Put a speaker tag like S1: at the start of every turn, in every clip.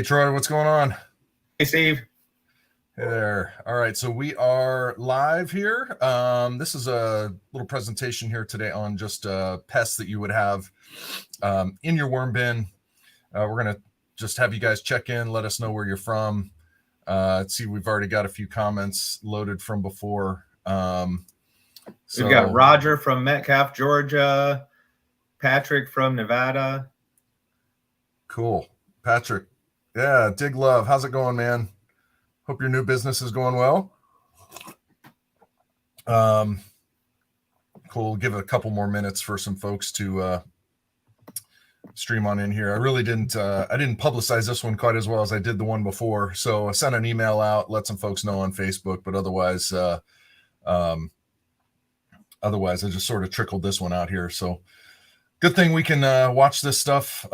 S1: Hey, Troy, what's going on?
S2: Hey, Steve.
S1: Hey there. All right, so we are live here. This is a little presentation here today on just pests that you would have in your worm bin. We're going to just have you guys check in, let us know where you're from. Let's see, we've already got a few comments loaded from before.
S2: We've got Roger from Metcalf, Georgia. Patrick from Nevada.
S1: Cool. Patrick. Yeah, Dig Love. How's it going, man? Hope your new business is going well. Cool. We'll give it a couple more minutes for some folks to stream on in here. I really didn't publicize this one quite as well as I did the one before. So I sent an email out, let some folks know on Facebook, but otherwise I just sort of trickled this one out here. So good thing we can watch this stuff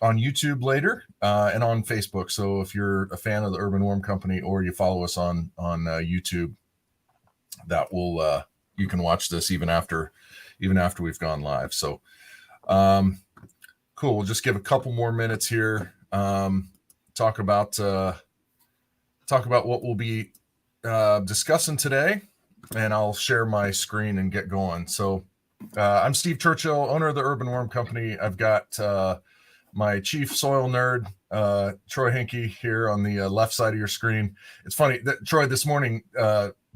S1: on YouTube later and on Facebook. So if you're a fan of the Urban Worm Company or you follow us on YouTube, that will you can watch this even after we've gone live. So cool. We'll just give a couple more minutes here. Talk about what we'll be discussing today, and I'll share my screen and get going. So I'm Steve Churchill, owner of the Urban Worm Company. I've got my chief soil nerd, Troy Hinke, here on the left side of your screen. It's funny that Troy, this morning,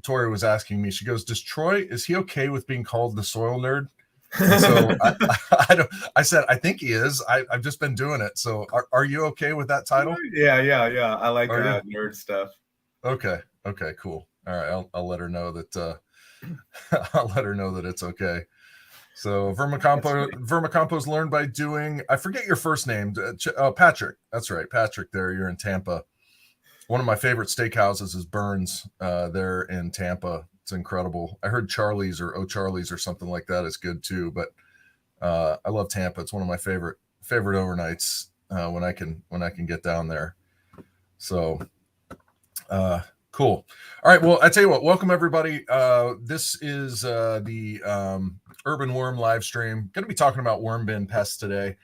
S1: Tori was asking me, she goes, is he okay with being called the soil nerd? And so I said, I think he is. I've just been doing it. So are you okay with that title?
S2: Yeah. I like nerd stuff.
S1: Okay, cool. All right, I'll let her know that I'll let her know that it's okay. So vermicompost learned by doing. I forget your first name. Patrick. That's right, Patrick. There, you're in Tampa. One of my favorite steakhouses is Burns. There in Tampa. It's incredible. I heard Charlie's or O'Charlie's or something like that is good too. But I love Tampa. It's one of my favorite overnights when I can get down there. So cool. All right. Well, I tell you what. Welcome everybody. This is the Urban Worm live stream. Going to be talking about worm bin pests today.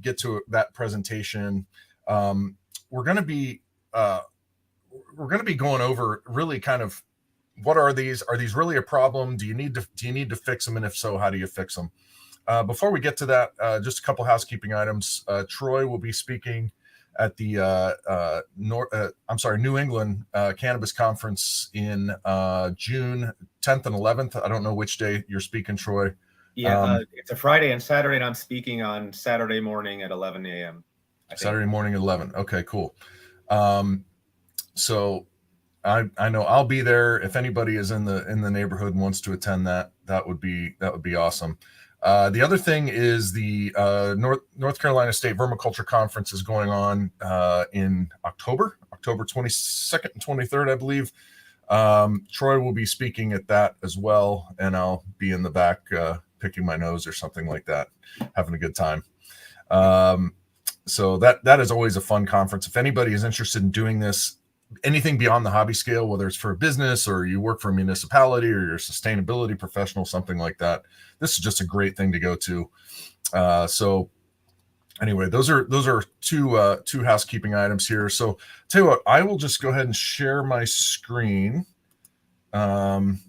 S1: Get to that presentation. We're going to be going over really kind of what are these? Are these really a problem? Do you need to fix them? And if so, how do you fix them? Before we get to that, just a couple housekeeping items. Troy will be speaking at the New England Cannabis Conference in June 10th and 11th. I don't know which day you're speaking, Troy.
S2: Yeah, it's a Friday and Saturday, and I'm speaking on Saturday morning at 11 a.m.
S1: Saturday morning at 11. Okay, cool. So I know I'll be there. If anybody is in the neighborhood and wants to attend that would be awesome. The other thing is the North Carolina State Vermiculture Conference is going on in October 22nd and 23rd, I believe. Troy will be speaking at that as well, and I'll be in the back picking my nose or something like that, having a good time. So that is always a fun conference. If anybody is interested in doing this, anything beyond the hobby scale, whether it's for a business or you work for a municipality or you're a sustainability professional, something like that, this is just a great thing to go to. So anyway, those are two housekeeping items here. So tell you what, I will just go ahead and share my screen.
S2: I'm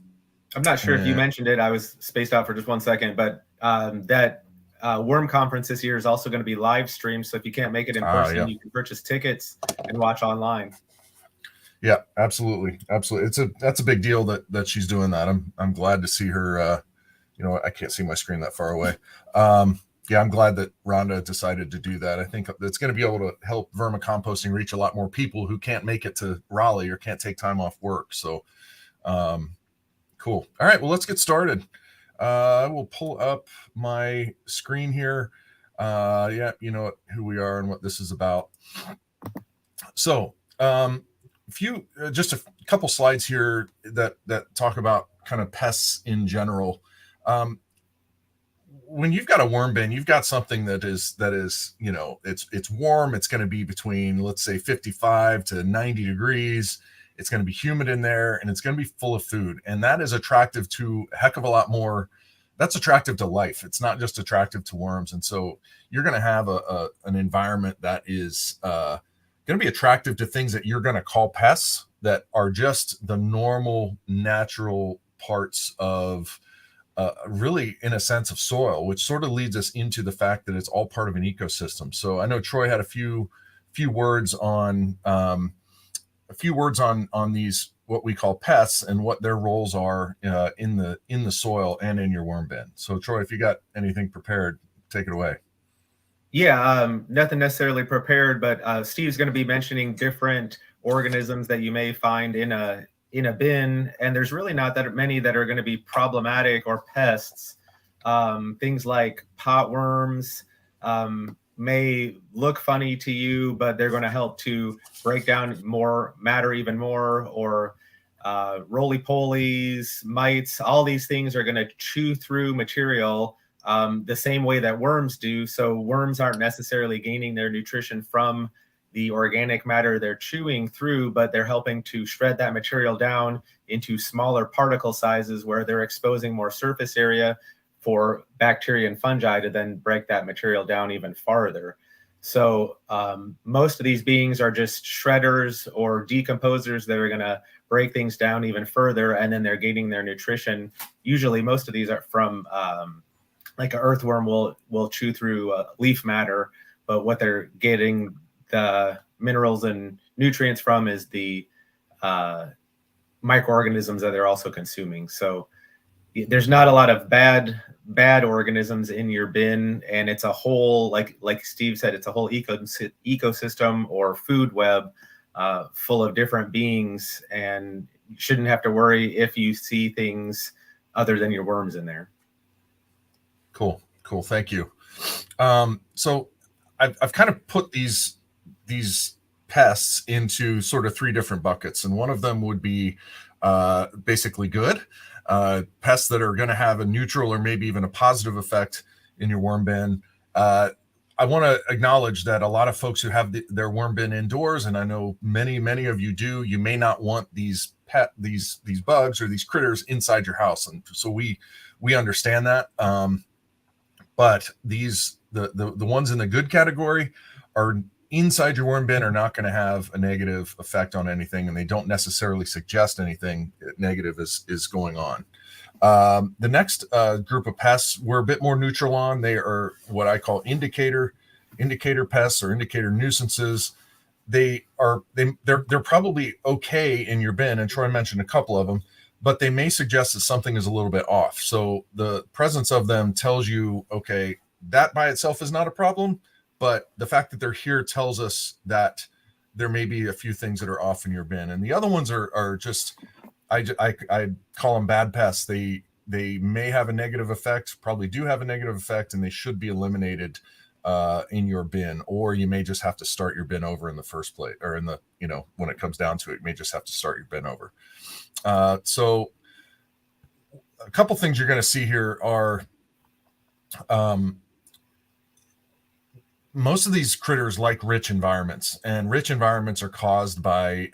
S2: not sure if you mentioned it. I was spaced out for just 1 second, but that worm conference this year is also going to be live streamed. So if you can't make it in person, you can purchase tickets and watch online.
S1: Yeah, absolutely. That's a big deal that she's doing that. I'm glad to see her. I can't see my screen that far away. Yeah, I'm glad that Rhonda decided to do that. I think it's going to be able to help vermicomposting reach a lot more people who can't make it to Raleigh or can't take time off work. So, cool. All right, well, let's get started. I will pull up my screen here. Yeah, you know who we are and what this is about. So, just a couple slides here that talk about kind of pests in general. When you've got a worm bin, you've got something that is it's warm. It's going to be between, let's say, 55 to 90 degrees. It's going to be humid in there, and it's going to be full of food, and that is attractive to a heck of a lot more that's attractive to life. It's not just attractive to worms. And so you're going to have an environment that is going to be attractive to things that you're going to call pests, that are just the normal, natural parts of really, in a sense, of soil, which sort of leads us into the fact that it's all part of an ecosystem. So I know Troy had a few words on these, what we call pests, and what their roles are in the soil and in your worm bin. So Troy, if you got anything prepared, take it away.
S2: Yeah, nothing necessarily prepared, but Steve's going to be mentioning different organisms that you may find in a bin, and there's really not that many that are going to be problematic or pests. Things like potworms may look funny to you, but they're going to help to break down more matter even more, or roly-polies, mites. All these things are going to chew through material the same way that worms do. So worms aren't necessarily gaining their nutrition from the organic matter they're chewing through, but they're helping to shred that material down into smaller particle sizes, where they're exposing more surface area for bacteria and fungi to then break that material down even farther. So most of these beings are just shredders or decomposers that are going to break things down even further, and then they're gaining their nutrition. Usually most of these are from like an earthworm will chew through leaf matter, but what they're getting the minerals and nutrients from is the microorganisms that they're also consuming. So there's not a lot of bad organisms in your bin, and it's a whole, like Steve said, it's a whole ecosystem or food web full of different beings, and you shouldn't have to worry if you see things other than your worms in there.
S1: Cool. Thank you. So I've kind of put these pests into sort of three different buckets, and one of them would be basically good pests that are going to have a neutral or maybe even a positive effect in your worm bin. I want to acknowledge that a lot of folks who have their worm bin indoors, and I know many of you do, you may not want these bugs or these critters inside your house, and so we understand that. But these the ones in the good category are inside your worm bin, are not going to have a negative effect on anything, and they don't necessarily suggest anything negative is going on. The next group of pests we're a bit more neutral on. They are what I call indicator pests or indicator nuisances. They're probably okay in your bin, and Troy mentioned a couple of them, but they may suggest that something is a little bit off. So the presence of them tells you, okay, that by itself is not a problem, but the fact that they're here tells us that there may be a few things that are off in your bin. And the other ones are just, I call them bad pests. They may have a negative effect, probably do have a negative effect, and they should be eliminated in your bin, or you may just have to start your bin over in the first place, or in the, when it comes down to it, you may just have to start your bin over. So a couple things you're going to see here are most of these critters like rich environments, and rich environments are caused by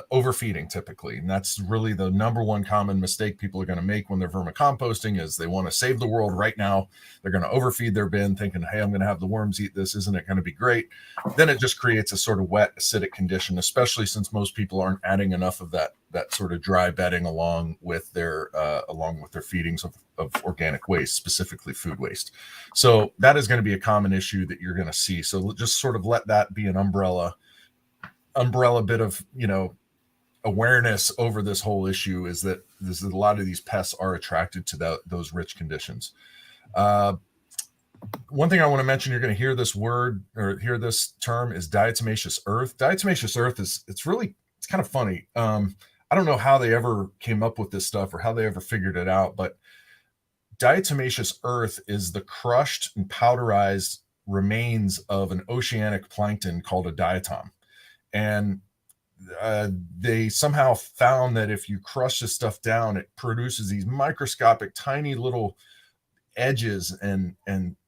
S1: overfeeding typically. And that's really the number one common mistake people are going to make when they're vermicomposting, is they want to save the world right now. They're going to overfeed their bin thinking, hey, I'm going to have the worms eat this. Isn't it going to be great? Then it just creates a sort of wet, acidic condition, especially since most people aren't adding enough of that sort of dry bedding along with their feedings of organic waste, specifically food waste. So that is going to be a common issue that you're going to see. So just sort of let that be an umbrella bit of, awareness over this whole issue, is that a lot of these pests are attracted to those rich conditions. One thing I want to mention, you're going to hear this word or hear this term, is diatomaceous earth. Diatomaceous earth it's kind of funny. I don't know how they ever came up with this stuff or how they ever figured it out, but diatomaceous earth is the crushed and powderized remains of an oceanic plankton called a diatom. And they somehow found that if you crush this stuff down, it produces these microscopic, tiny little edges and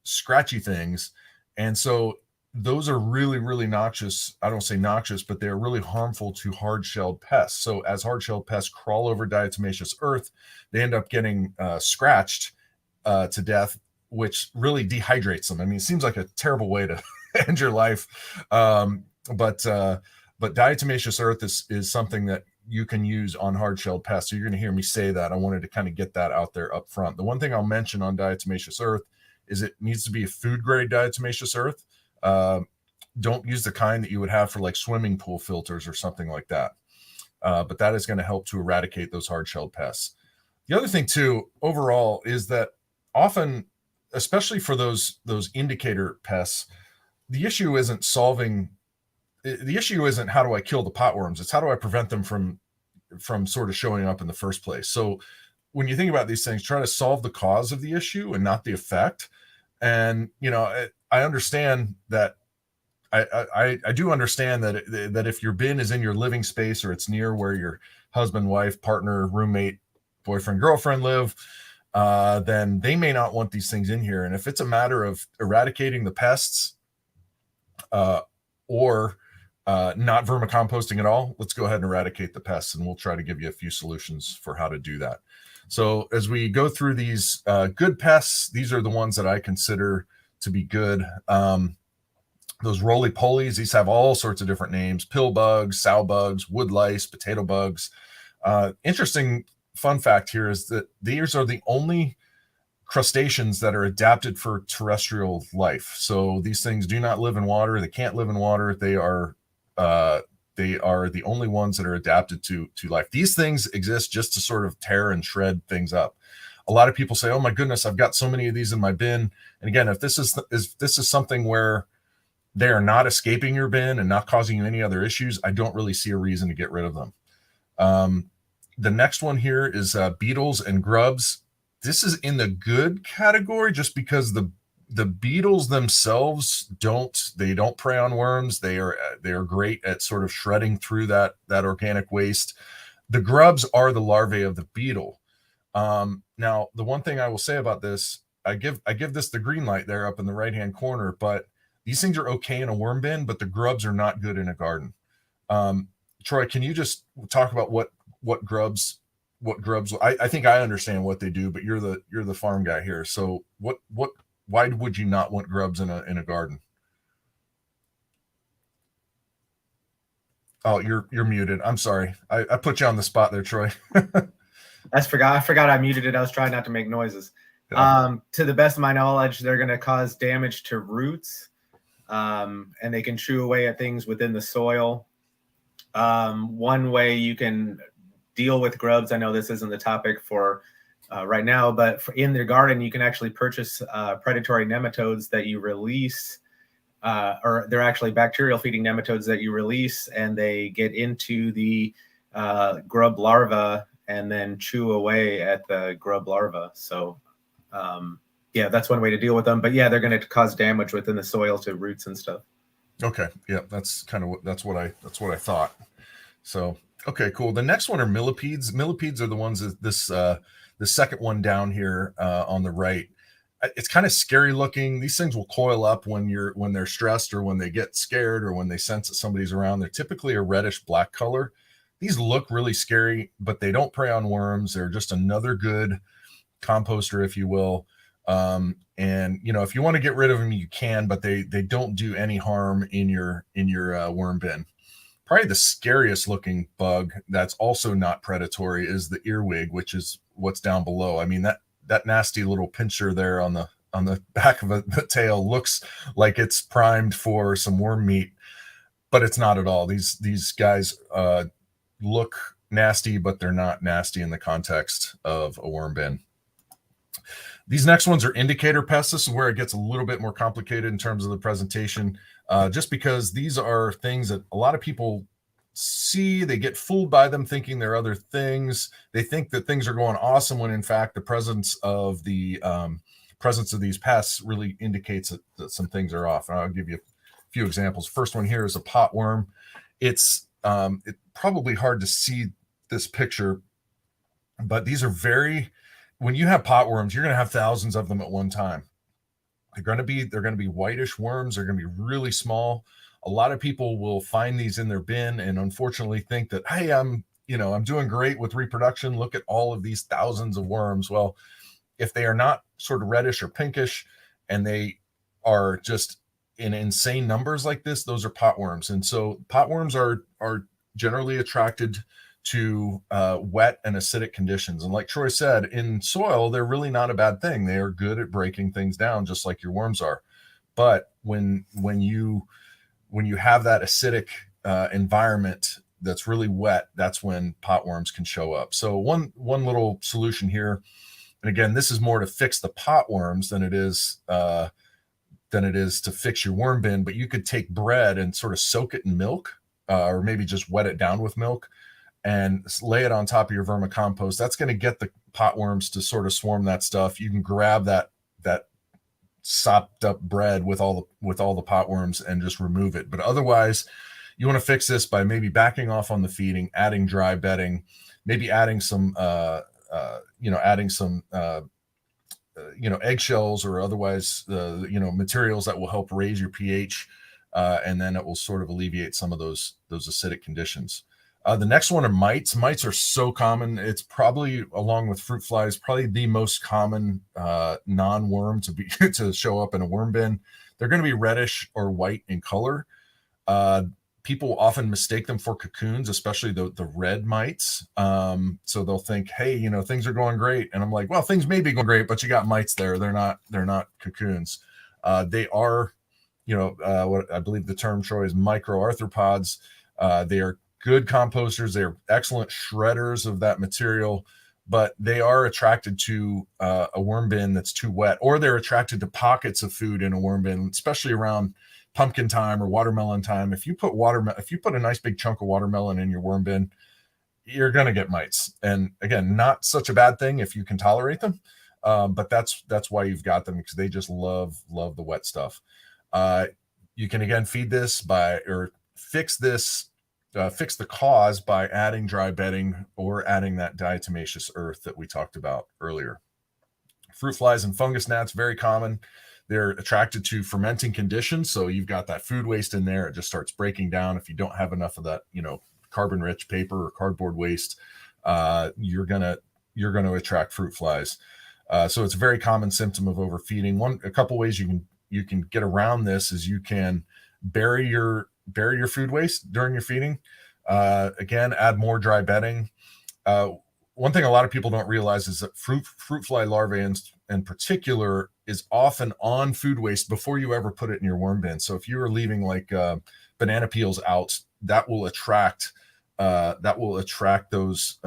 S1: scratchy things. And so those are really, really noxious. I don't say noxious, but they're really harmful to hard-shelled pests. So as hard-shelled pests crawl over diatomaceous earth, they end up getting scratched to death, which really dehydrates them. I mean, it seems like a terrible way to end your life. But diatomaceous earth is something that you can use on hard-shelled pests. So you're going to hear me say that. I wanted to kind of get that out there up front. The one thing I'll mention on diatomaceous earth is it needs to be a food-grade diatomaceous earth. Don't use the kind that you would have for like swimming pool filters or something like that. But that is going to help to eradicate those hard-shelled pests. The other thing too, overall, is that often, especially for those indicator pests, the issue isn't how do I kill the potworms. It's how do I prevent them from sort of showing up in the first place. So when you think about these things, try to solve the cause of the issue and not the effect. And I understand that. I do understand that if your bin is in your living space or it's near where your husband, wife, partner, roommate, boyfriend, girlfriend live, then they may not want these things in here. And if it's a matter of eradicating the pests or not vermicomposting at all, let's go ahead and eradicate the pests, and we'll try to give you a few solutions for how to do that. So as we go through these good pests, these are the ones that I consider to be good. Those roly-polies, these have all sorts of different names: pill bugs, sow bugs, wood lice, potato bugs. Interesting fun fact here is that these are the only crustaceans that are adapted for terrestrial life. So these things do not live in water. They can't live in water. They are the only ones that are adapted to life. These things exist just to sort of tear and shred things up. A lot of people say, "Oh my goodness, I've got so many of these in my bin." And again, if this is something where they are not escaping your bin and not causing you any other issues, I don't really see a reason to get rid of them. The next one here is beetles and grubs. This is in the good category just because the beetles themselves don't prey on worms. They are great at sort of shredding through that organic waste. The grubs are the larvae of the beetle. Now, the one thing I will say about this, I give this the green light there up in the right-hand corner, but these things are okay in a worm bin, but the grubs are not good in a garden. Troy, can you just talk about what grubs? I think I understand what they do, but you're the farm guy here. So why would you not want grubs in a garden? Oh, you're muted. I'm sorry. I put you on the spot there, Troy.
S2: I forgot I muted it. I was trying not to make noises. Yeah. To the best of my knowledge, they're going to cause damage to roots, and they can chew away at things within the soil. One way you can deal with grubs, I know this isn't the topic for right now, but in their garden, you can actually purchase predatory nematodes that you release, or they're actually bacterial feeding nematodes that you release, and they get into the grub larva and then chew away at the grub larva. So yeah, that's one way to deal with them. But yeah, they're going to cause damage within the soil to roots and stuff.
S1: Okay, yeah, that's what I thought. So okay, cool. The next one are millipedes. Millipedes are the ones that the second one down here on the right. It's kind of scary looking. These things will coil up when they're stressed or when they get scared or when they sense that somebody's around. They're typically a reddish black color. These look really scary, but they don't prey on worms. They're just another good composter, if you will. And if you want to get rid of them, you can, but they don't do any harm in your worm bin. Probably the scariest looking bug that's also not predatory is the earwig, which is what's down below. I mean, that nasty little pincher there on the back of the tail looks like it's primed for some worm meat, but it's not at all. These guys look nasty, but they're not nasty in the context of a worm bin. These next ones are indicator pests. This is where it gets a little bit more complicated in terms of the presentation, just because these are things that a lot of people see. They get fooled by them thinking they're other things. They think that things are going awesome when in fact the presence of these pests really indicates that some things are off. And I'll give you a few examples. First one here is a potworm. It's probably hard to see this picture, but these are when you have potworms, you're going to have thousands of them at one time. they're going to be whitish worms. They're going to be really small. A lot of people will find these in their bin and unfortunately think that, hey, I'm doing great with reproduction. Look at all of these thousands of worms. Well, if they are not sort of reddish or pinkish and they are just in insane numbers like this, those are potworms. And so potworms are generally attracted to wet and acidic conditions. And like Troy said, in soil, they're really not a bad thing. They are good at breaking things down, just like your worms are. But when you have that acidic environment that's really wet, that's when potworms can show up. So one little solution here, and again, this is more to fix the potworms than it is to fix your worm bin. But you could take bread and sort of soak it in milk, or maybe just wet it down with milk and lay it on top of your vermicompost. That's going to get the potworms to sort of swarm that stuff. You can grab that sopped up bread with all the potworms and just remove it. But otherwise, you want to fix this by maybe backing off on the feeding, adding dry bedding, maybe adding some eggshells or otherwise materials that will help raise your pH, and then it will sort of alleviate some of those acidic conditions. The next one are mites. Mites are so common. It's probably, along with fruit flies, probably the most common non-worm to show up in a worm bin. They're going to be reddish or white in color. People often mistake them for cocoons, especially the red mites. So they'll think, hey, things are going great. And I'm like, well, things may be going great, but you got mites there. They're not cocoons. They are, what I believe the term, Troy, is microarthropods. They are good composters. They're excellent shredders of that material, but they are attracted to a worm bin that's too wet, or they're attracted to pockets of food in a worm bin, especially around pumpkin time or watermelon time. If you put a nice big chunk of watermelon in your worm bin, you're going to get mites. And again, not such a bad thing if you can tolerate them. But that's why you've got them, because they just love the wet stuff. You can again feed this fix the cause by adding dry bedding or adding that diatomaceous earth that we talked about earlier. Fruit flies and fungus gnats, very common. They're attracted to fermenting conditions. So you've got that food waste in there. It just starts breaking down. If you don't have enough of that, carbon-rich paper or cardboard waste, you're gonna attract fruit flies. So it's a very common symptom of overfeeding. A couple ways you can get around this is you can bury your food waste during your feeding. Again, add more dry bedding. One thing a lot of people don't realize is that fruit fly larvae in particular is often on food waste before you ever put it in your worm bin. So if you are leaving like banana peels out, that will attract those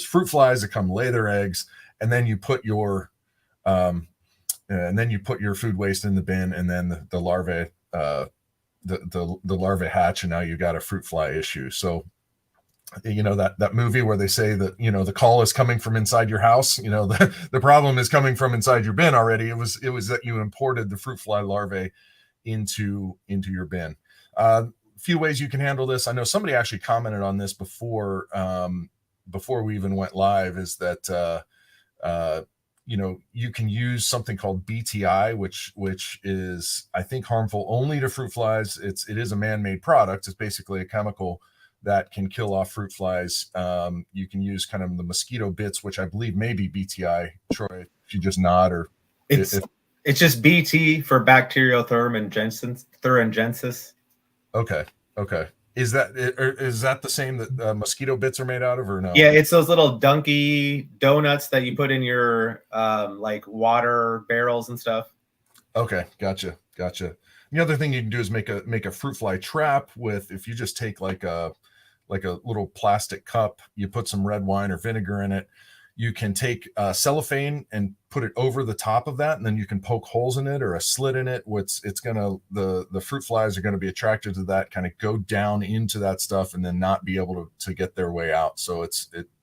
S1: fruit flies that come lay their eggs, and then you put your food waste in the bin, and then the larvae the larvae hatch, and now you got a fruit fly issue. So that movie where they say that the call is coming from inside your house, the problem is coming from inside your bin already. It was that you imported the fruit fly larvae into your bin. Few ways you can handle this. I know somebody actually commented on this before we even went live, is that you can use something called BTI, which is, I think, harmful only to fruit flies. It is a man-made product. It's basically a chemical that can kill off fruit flies. You can use kind of the mosquito bits, which I believe may be BTI. Troy, if you just nod, or
S2: it's just BT for thuringiensis.
S1: Okay. Is that the same that mosquito bits are made out of, or no?
S2: Yeah, it's those little dunky donuts that you put in your like water barrels and stuff.
S1: Okay, gotcha. The other thing you can do is make a fruit fly trap with, if you just take like a little plastic cup, you put some red wine or vinegar in it. You can take cellophane and put it over the top of that, and then you can poke holes in it or a slit in it. The fruit flies are going to be attracted to that, kind of go down into that stuff, and then not be able to get their way out. So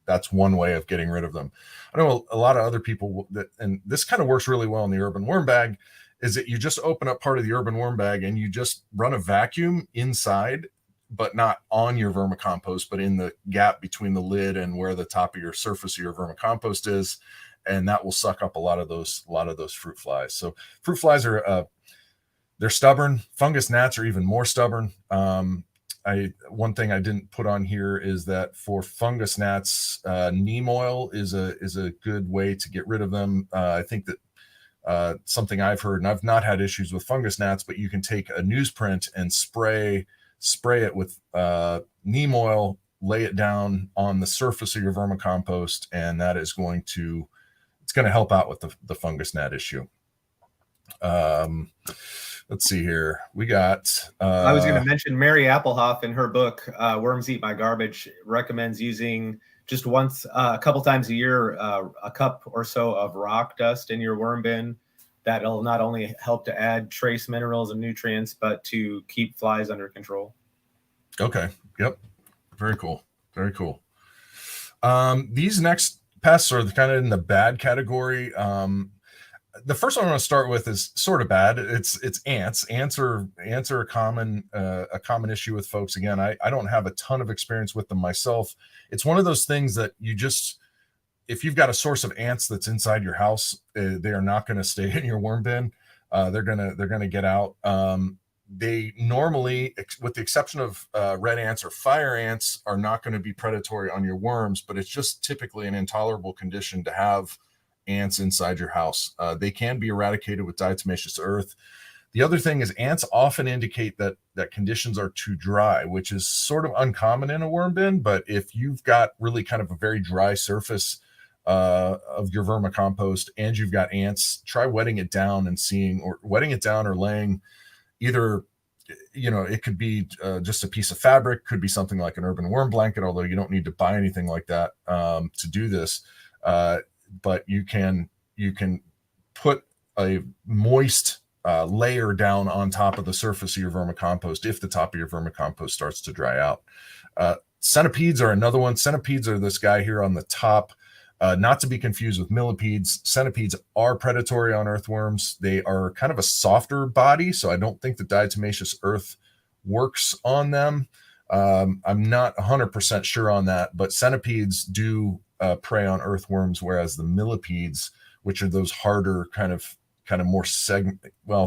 S1: that's one way of getting rid of them. I know a lot of other people and this kind of works really well in the urban worm bag, is that you just open up part of the urban worm bag and you just run a vacuum inside but not on your vermicompost, but in the gap between the lid and where the top of your surface of your vermicompost is, and that will suck up a lot of those fruit flies. So fruit flies are they're stubborn. Fungus gnats are even more stubborn. One thing I didn't put on here is that for fungus gnats, neem oil is a good way to get rid of them. I think that something I've heard, and I've not had issues with fungus gnats, but you can take a newsprint and spray it with neem oil, lay it down on the surface of your vermicompost, and that is going to help out with the fungus gnat issue. Let's see here. We got.
S2: I was going to mention Mary Applehoff in her book, Worms Eat My Garbage, recommends using just once, a couple times a year, a cup or so of rock dust in your worm bin. That'll not only help to add trace minerals and nutrients, but to keep flies under control.
S1: Okay. Yep. Very cool. Very cool. These next pests are kind of in the bad category. The first one I want to start with is sort of bad. It's ants. Ants are a common issue with folks. Again, I don't have a ton of experience with them myself. It's one of those things that if you've got a source of ants that's inside your house, they are not going to stay in your worm bin. They're gonna get out. They normally, with the exception of red ants or fire ants, are not going to be predatory on your worms, but it's just typically an intolerable condition to have ants inside your house. They can be eradicated with diatomaceous earth. The other thing is ants often indicate that conditions are too dry, which is sort of uncommon in a worm bin. But if you've got really kind of a very dry surface of your vermicompost and you've got ants, try wetting it down or laying either, it could be just a piece of fabric, could be something like an urban worm blanket, although you don't need to buy anything like that to do this. But you can put a moist layer down on top of the surface of your vermicompost if the top of your vermicompost starts to dry out. Centipedes are another one. Centipedes are this guy here on the top, not to be confused with millipedes. Centipedes are predatory on earthworms. They are kind of a softer body, so I don't think the diatomaceous earth works on them. I'm not 100% sure on that, but centipedes do prey on earthworms, whereas the millipedes, which are those harder kind of more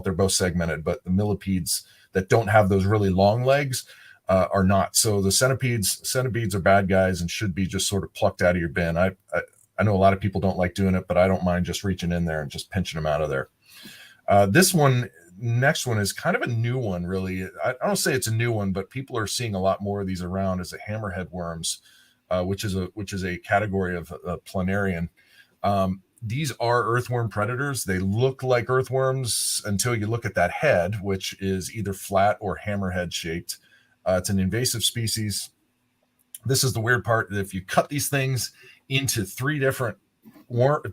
S1: they're both segmented, but the millipedes that don't have those really long legs are not. So the centipedes are bad guys and should be just sort of plucked out of your bin. I know a lot of people don't like doing it, but I don't mind just reaching in there and just pinching them out of there. Next one is kind of a new one, really. I don't say it's a new one, but people are seeing a lot more of these around as a hammerhead worms, which is a category of planarian. These are earthworm predators. They look like earthworms until you look at that head, which is either flat or hammerhead shaped. It's an invasive species. This is the weird part. If you cut these things into 3 different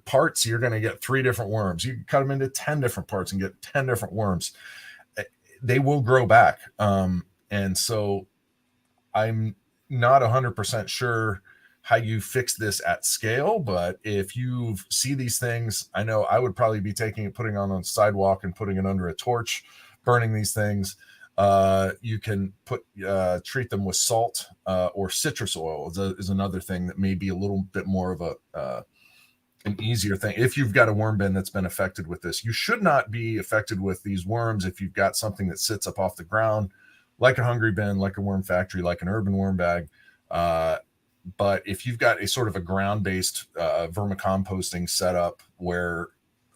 S1: parts, you're going to get 3 different worms. You can cut them into 10 different parts and get 10 different worms. They will grow back. And so I'm not 100% sure how you fix this at scale, but if you see these things, I know I would probably be putting it on a sidewalk and putting it under a torch, burning these things. You can treat them with salt or citrus oil is another thing that may be a little bit more of an easier thing. If you've got a worm bin that's been affected with this, you should not be affected with these worms if you've got something that sits up off the ground, like a hungry bin, like a worm factory, like an urban worm bag. But if you've got a sort of a ground-based vermicomposting setup where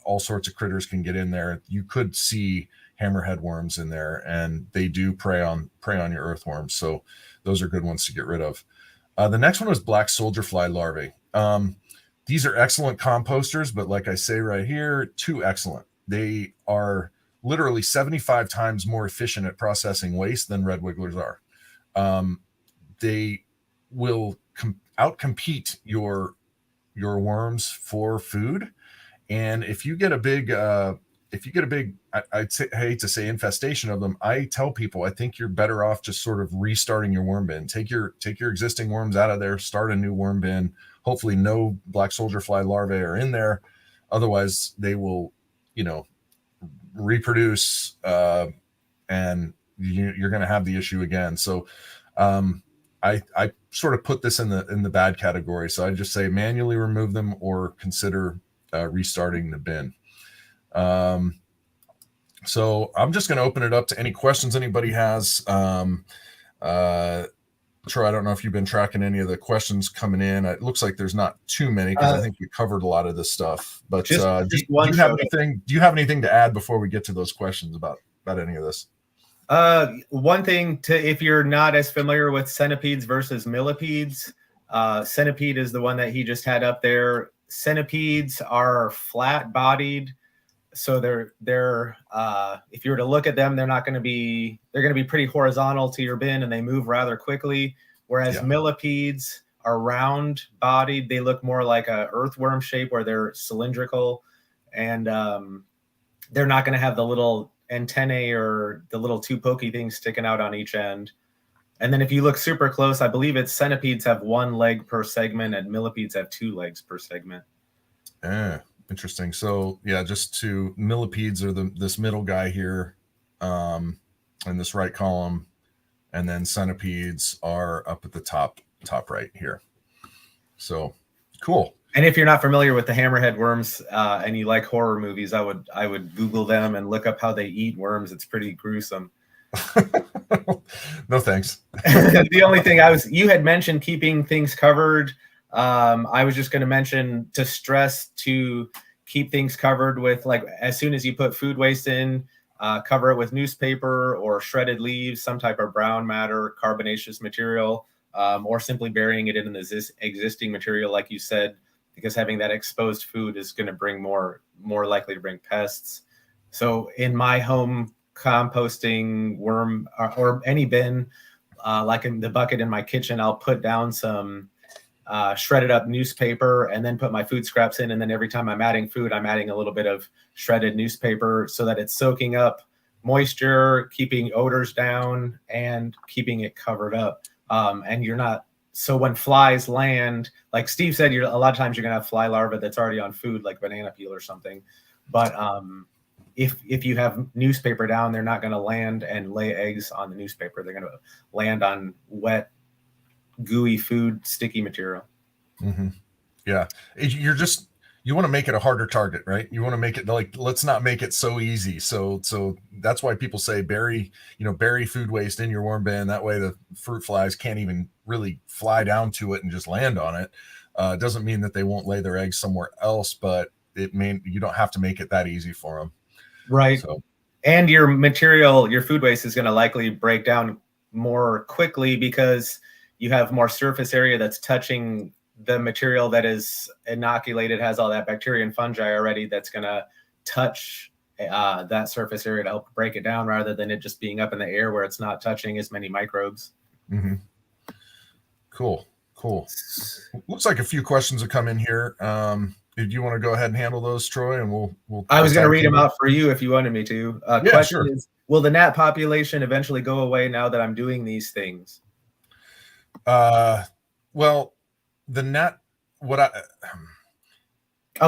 S1: all sorts of critters can get in there, you could see hammerhead worms in there, and they do prey on your earthworms. So those are good ones to get rid of. The next one is black soldier fly larvae. These are excellent composters, but like I say right here, too excellent. They are literally 75 times more efficient at processing waste than red wigglers are. They will outcompete your worms for food, and if you get a big I hate to say infestation of them, I tell people I think you're better off just sort of restarting your worm bin. Take your existing worms out of there, start a new worm bin. Hopefully no black soldier fly larvae are in there, otherwise they will reproduce and you're going to have the issue again. So I sort of put this in the bad category. So I just say manually remove them or consider restarting the bin. So I'm just going to open it up to any questions anybody has. Troy, I don't know if you've been tracking any of the questions coming in. It looks like there's not too many because I think we covered a lot of this stuff. But do you have anything? Do you have anything to add before we get to those questions about any of this?
S2: One thing if you're not as familiar with centipedes versus millipedes, centipede is the one that he just had up there. Centipedes are flat-bodied. So they're if you were to look at them, they're going to be pretty horizontal to your bin, and they move rather quickly. Whereas millipedes are round bodied. They look more like a earthworm shape where they're cylindrical, and they're not going to have the little antennae or the little two pokey things sticking out on each end. And then if you look super close, I believe it's centipedes have one leg per segment and millipedes have two legs per segment.
S1: Interesting. So yeah, just to millipedes are this middle guy here, in this right column, and then centipedes are up at the top right here. So cool.
S2: And if you're not familiar with the hammerhead worms and you like horror movies, I would Google them and look up how they eat worms. It's pretty gruesome.
S1: No thanks.
S2: The only thing you had mentioned keeping things covered. I was just going to mention to stress to keep things covered with, like, as soon as you put food waste in, cover it with newspaper or shredded leaves, some type of brown matter, carbonaceous material, or simply burying it in the existing material, like you said, because having that exposed food is going to bring more likely to bring pests. So in my home composting worm or any bin, like in the bucket in my kitchen, I'll put down some shredded up newspaper and then put my food scraps in. And then every time I'm adding food, I'm adding a little bit of shredded newspaper so that it's soaking up moisture, keeping odors down, and keeping it covered up. And you're not, so when flies land, like Steve said, a lot of times you're going to have fly larvae that's already on food, like banana peel or something. But if you have newspaper down, they're not going to land and lay eggs on the newspaper. They're going to land on wet, gooey food, sticky material.
S1: Mm-hmm. Yeah. You want to make it a harder target, right? You want to make it like, let's not make it so easy. So that's why people say bury food waste in your worm bin. That way the fruit flies can't even really fly down to it and just land on it. It doesn't mean that they won't lay their eggs somewhere else, but you don't have to make it that easy for them.
S2: Right. So, and your food waste is going to likely break down more quickly because you have more surface area that's touching the material that is inoculated, has all that bacteria and fungi already, that's going to touch that surface area to help break it down, rather than it just being up in the air where it's not touching as many microbes.
S1: Mm-hmm. Cool. Looks like a few questions have come in here. Do you want to go ahead and handle those, Troy? And we'll
S2: I was going to read them out for you if you wanted me to. Question
S1: sure.
S2: is, will the gnat population eventually go away now that I'm doing these things?
S1: Well, the gnat,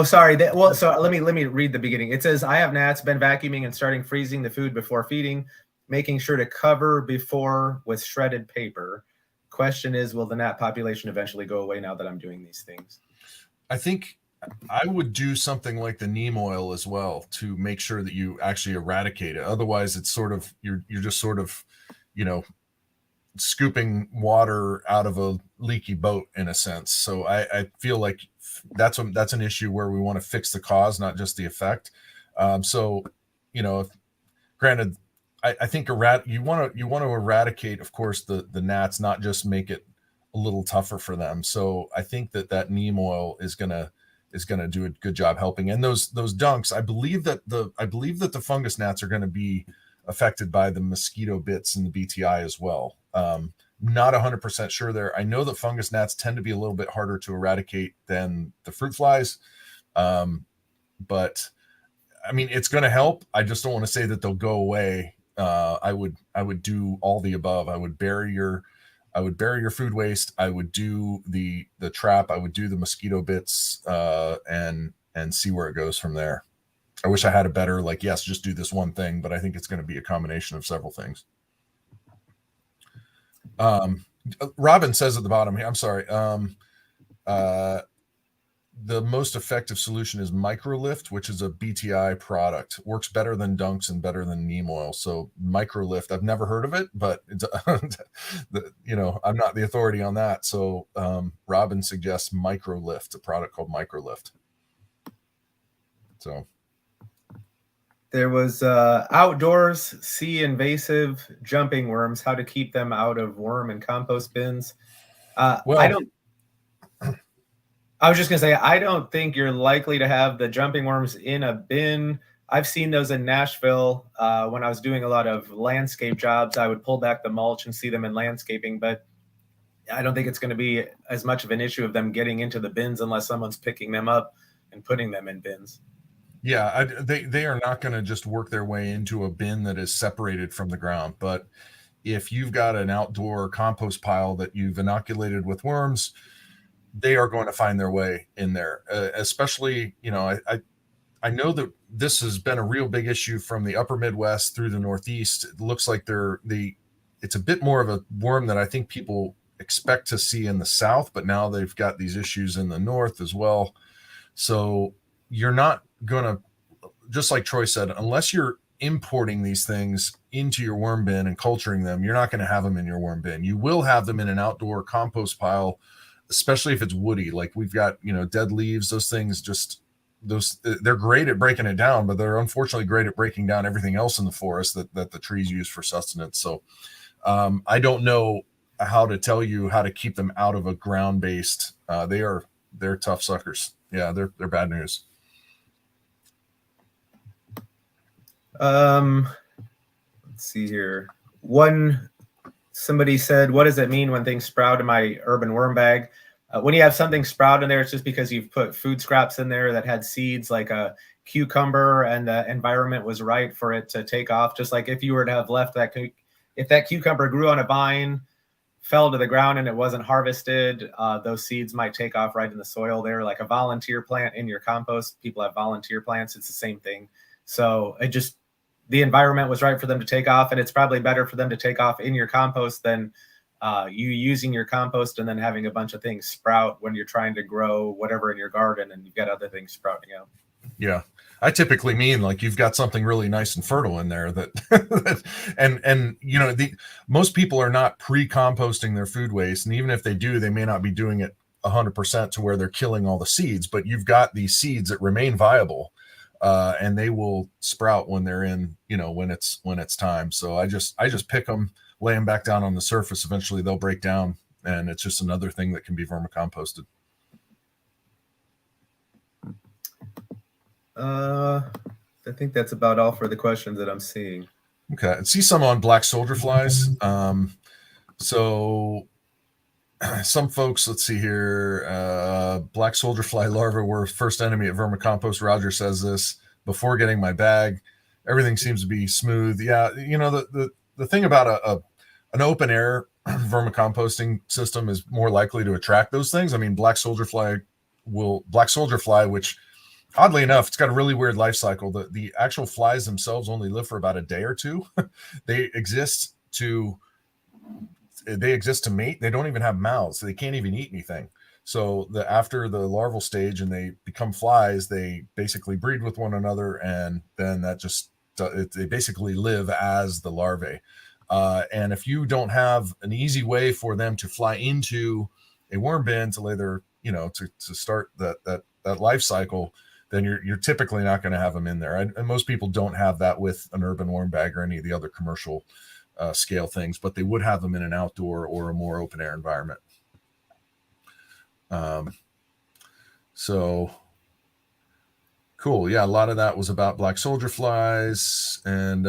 S2: so let me read the beginning. It says, I have gnats, been vacuuming and starting freezing the food before feeding, making sure to cover before with shredded paper. Question is, will the gnat population eventually go away now that I'm doing these things?
S1: I think I would do something like the neem oil as well to make sure that you actually eradicate it. Otherwise, it's sort of, you're just sort of, scooping water out of a leaky boat in a sense. So I feel like that's an issue where we want to fix the cause, not just the effect. Granted, I think you want to eradicate, of course, the gnats, not just make it a little tougher for them. So I think that neem oil is gonna do a good job helping. And those dunks, I believe that the fungus gnats are going to be affected by the mosquito bits and the BTI as well. Not 100% sure there. I know that fungus gnats tend to be a little bit harder to eradicate than the fruit flies. But I mean, it's going to help. I just don't want to say that they'll go away. I would do all the above. I would bury your food waste. I would do the trap. I would do the mosquito bits, and see where it goes from there. I wish I had a better, yes, just do this one thing, but I think it's going to be a combination of several things. Robin says at the bottom here, I'm sorry. The most effective solution is Microlift, which is a BTI product. Works better than Dunks and better than neem oil. So Microlift, I've never heard of it, but it's, I'm not the authority on that. So Robin suggests Microlift, a product called Microlift. So
S2: there was outdoors sea invasive jumping worms, how to keep them out of worm and compost bins. I was just going to say, I don't think you're likely to have the jumping worms in a bin. I've seen those in Nashville. When I was doing a lot of landscape jobs, I would pull back the mulch and see them in landscaping, but I don't think it's going to be as much of an issue of them getting into the bins unless someone's picking them up and putting them in bins.
S1: Yeah, they are not going to just work their way into a bin that is separated from the ground. But if you've got an outdoor compost pile that you've inoculated with worms, they are going to find their way in there. Especially, I know that this has been a real big issue from the upper Midwest through the Northeast. It looks like it's a bit more of a worm that I think people expect to see in the South, but now they've got these issues in the North as well. So you're not going to, just like Troy said, unless you're importing these things into your worm bin and culturing them, you're not going to have them in your worm bin. You will have them in an outdoor compost pile, especially if it's woody. Like we've got, dead leaves, those things they're great at breaking it down, but they're unfortunately great at breaking down everything else in the forest that the trees use for sustenance. So I don't know how to tell you how to keep them out of a ground-based. They're tough suckers. Yeah, they're bad news.
S2: Let's see here. Somebody said, what does it mean when things sprout in my urban worm bag? When you have something sprout in there, it's just because you've put food scraps in there that had seeds like a cucumber and the environment was right for it to take off. Just like if you were to have left if that cucumber grew on a vine, fell to the ground and it wasn't harvested, those seeds might take off right in the soil there, like a volunteer plant in your compost. People have volunteer plants. It's the same thing. So the environment was right for them to take off, and it's probably better for them to take off in your compost than you using your compost and then having a bunch of things sprout when you're trying to grow whatever in your garden and you've got other things sprouting out.
S1: Yeah. I typically mean like you've got something really nice and fertile in there and most people are not pre-composting their food waste. And even if they do, they may not be doing it 100% to where they're killing all the seeds, but you've got these seeds that remain viable. And they will sprout when they're in, when it's time. So I just pick them, lay them back down on the surface. Eventually they'll break down, and it's just another thing that can be vermicomposted.
S2: I think that's about all for the questions that I'm seeing.
S1: Okay. I see some on black soldier flies. So some folks, let's see here. Black soldier fly larvae were first enemy at vermicompost. Roger says this before getting my bag. Everything seems to be smooth. Yeah. The thing about an open air vermicomposting system is more likely to attract those things. I mean, black soldier fly, which oddly enough, it's got a really weird life cycle. The actual flies themselves only live for about a day or two. They exist to mate. They don't even have mouths. So they can't even eat anything. So after the larval stage and they become flies, they basically breed with one another, and then they basically live as the larvae. And if you don't have an easy way for them to fly into a worm bin to lay their, to start that life cycle, then you're typically not going to have them in there. And most people don't have that with an urban worm bag or any of the other commercial scale things, but they would have them in an outdoor or a more open air environment. So cool. Yeah. A lot of that was about black soldier flies, and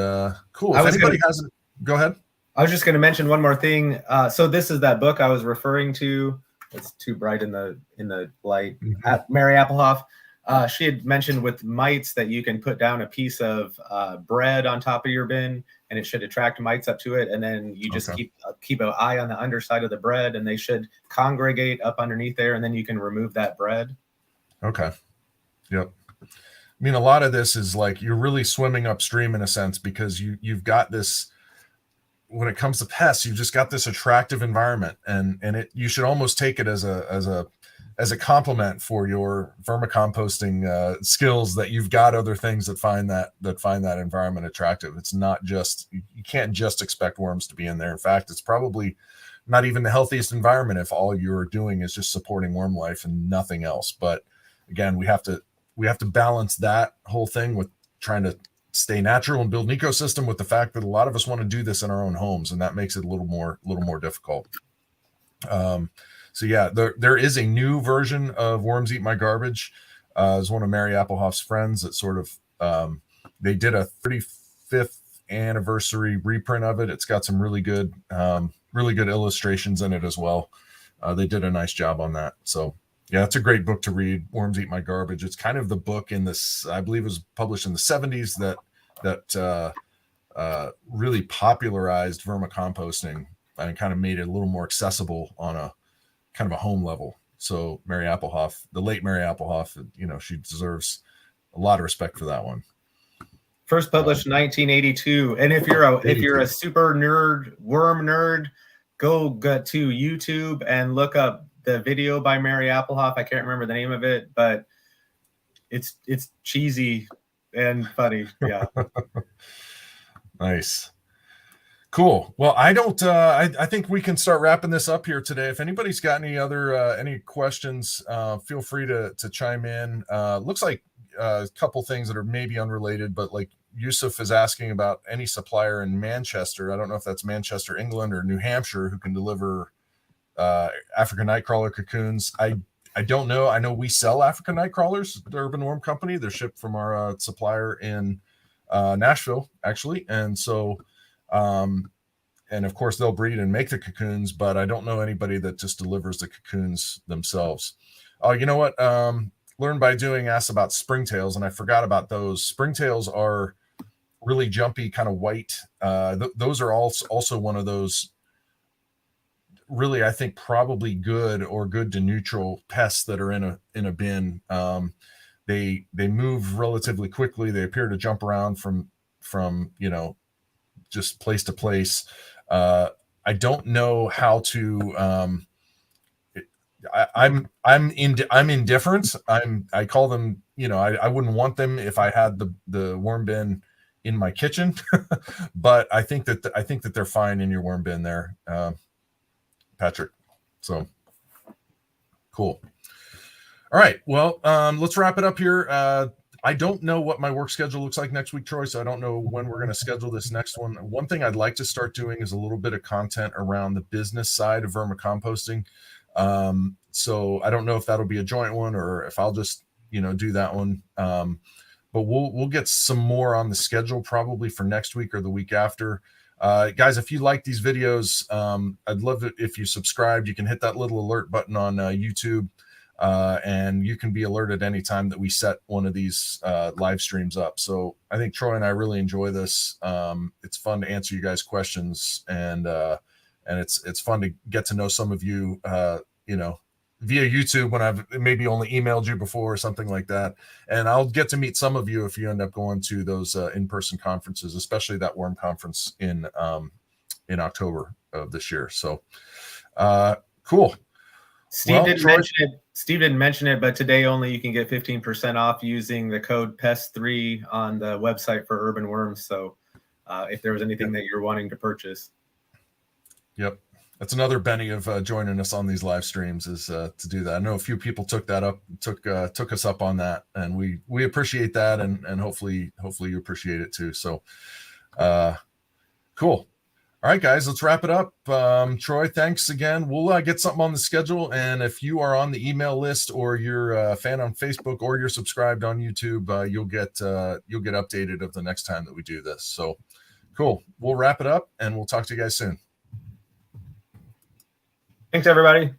S1: cool. If anybody hasn't, go ahead.
S2: I was just going to mention one more thing. So this is that book I was referring to. It's too bright in the light. Mm-hmm. Mary Applehoff. She had mentioned with mites that you can put down a piece of bread on top of your bin, and it should attract mites up to it. And then you just keep an eye on the underside of the bread, and they should congregate up underneath there, and then you can remove that bread.
S1: Okay. Yep. I mean, a lot of this is like you're really swimming upstream in a sense, because you've got this. when it comes to pests, you've just got this attractive environment, and you should almost take it as a compliment for your vermicomposting skills, that you've got other things that find that environment attractive. It's not just, you can't just expect worms to be in there. In fact, it's probably not even the healthiest environment if all you're doing is just supporting worm life and nothing else. But again, we have to balance that whole thing with trying to stay natural and build an ecosystem, with the fact that a lot of us want to do this in our own homes, and that makes it a little more difficult. So yeah, there is a new version of Worms Eat My Garbage. It's one of Mary Applehoff's friends that sort of, they did a 35th anniversary reprint of it. It's got some really good illustrations in it as well. They did a nice job on that. So yeah, it's a great book to read, Worms Eat My Garbage. It's kind of the book in this, I believe it was published in the 70s, that really popularized vermicomposting and kind of made it a little more accessible on a kind of a home level. So Mary Applehoff, the late Mary Applehoff, she deserves a lot of respect for that one.
S2: First published 1982. And if you're a super nerd, worm nerd, go to YouTube and look up the video by Mary Applehoff. I can't remember the name of it, but it's cheesy and funny. Yeah.
S1: Nice. Cool. Well, I think we can start wrapping this up here today. If anybody's got any questions, feel free to chime in. Looks like a couple things that are maybe unrelated, but like Yusuf is asking about any supplier in Manchester. I don't know if that's Manchester, England, or New Hampshire, who can deliver African nightcrawler cocoons. I don't know. I know we sell African nightcrawlers, the Urban Worm Company. They're shipped from our supplier in Nashville, actually. And so, and of course they'll breed and make the cocoons, but I don't know anybody that just delivers the cocoons themselves. Oh, you know what? Learn by doing asked about springtails, and I forgot about those. Springtails are really jumpy, kind of white. Those are also one of those really, I think, probably good or good to neutral pests that are in a bin. They move relatively quickly. They appear to jump around from just place to place. I don't know how to. I'm indifferent. I call them. I wouldn't want them if I had the worm bin in my kitchen, but I think that they're fine in your worm bin there, Patrick. So cool. All right. Well, let's wrap it up here. I don't know what my work schedule looks like next week, Troy, so I don't know when we're going to schedule this next one. One thing I'd like to start doing is a little bit of content around the business side of vermicomposting. So I don't know if that'll be a joint one or if I'll just, do that one. But we'll get some more on the schedule probably for next week or the week after. Guys, if you like these videos, I'd love it if you subscribed. You can hit that little alert button on YouTube. And you can be alerted anytime that we set one of these live streams up. So I think Troy and I really enjoy this. It's fun to answer you guys' questions, and it's fun to get to know some of you, via YouTube when I've maybe only emailed you before or something like that. And I'll get to meet some of you if you end up going to those in-person conferences, especially that worm conference in October of this year. So cool.
S2: Steve didn't mention it, but today only you can get 15% off using the code PEST3 on the website for Urban Worms. So if there was anything that you're wanting to purchase. Yep.
S1: That's another Benny of joining us on these live streams is to do that. I know a few people took us up on that, and we appreciate that, and hopefully you appreciate it too. So cool. All right, guys, let's wrap it up. Troy, thanks again. We'll get something on the schedule. And if you are on the email list or you're a fan on Facebook or you're subscribed on YouTube, you'll get updated of the next time that we do this. So cool. We'll wrap it up and we'll talk to you guys soon.
S2: Thanks, everybody.